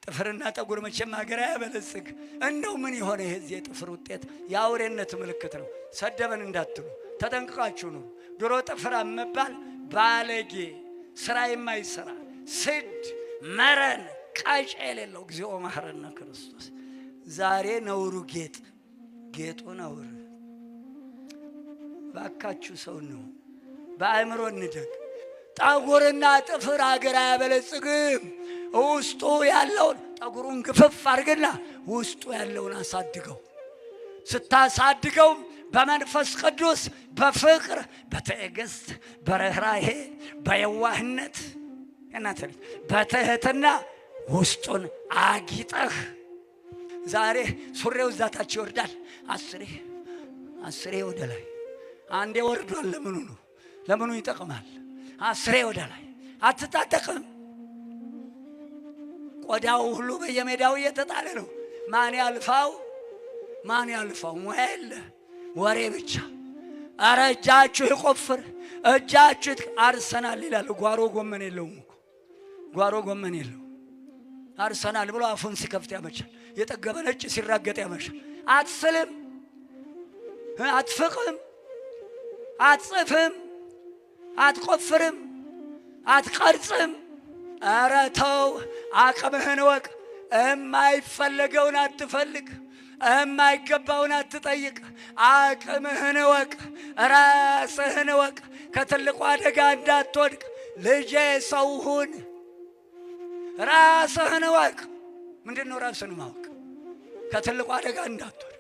ጥፍርና ጠጉር መቼም ሀገር አያበለጽግ። እንደው ምን የሆነ የዚህ የጥፍር ውጤት የአውሬነት ምልክት ነው። ሰደበን እንዳትሉ ተጠንቅቃችሁ ነው። ድሮ ጥፍር መባል ባለጌ፣ ስራ የማይሰራ ስድ፣ መረን፣ ቃጭ የሌለው እግዚኦ መሐረነ ክርስቶስ። ዛሬ ነውሩ ጌጡ ነውር። ባካችሁ ሰው ነው በአእምሮ እንደግ። ጠጉርና ጥፍር ሀገር አያበለጽግም። ውስጡ ያለውን ጠጉሩን ግፍፍ አድርግና ውስጡ ያለውን አሳድገው። ስታሳድገው በመንፈስ ቅዱስ በፍቅር በትዕግስት በርህራሄ በየዋህነት በትህትና ውስጡን አጊጠህ። ዛሬ ሱሬው ዛታች ይወርዳል። አስሬ ወደ ላይ አንዴ ወርዷል። ለምኑ ይጠቅማል? አስሬ ወደ ላይ አትታጠቅም። ቆዳው ሁሉ በየሜዳው እየተጣለ ነው። ማን ያልፋው? ሙያ የለ ወሬ ብቻ። አረ እጃችሁ ይቆፍር፣ እጃችሁ አርሰናል ይላል። ጓሮ ጎመን የለውም እኮ ጓሮ ጎመን የለው። አርሰናል ብሎ አፉን ሲከፍት ያመሻል። የጠገበ ነጭ ሲራገጥ ያመሻል። አትስልም፣ አትፍቅም፣ አትጽፍም፣ አትቆፍርም፣ አትቀርጽም። አረ ተው፣ አቅምህን ወቅ። የማይፈለገውን አትፈልግ፣ የማይገባውን አትጠይቅ። አቅምህን ወቅ፣ ራስህን ወቅ። ከትልቁ አደጋ እንዳትወድቅ ልጄ ሰው ሁን። ራስህን ወቅ። ምንድነው ራስህን ማወቅ? ከትልቁ አደጋ እንዳትወድቅ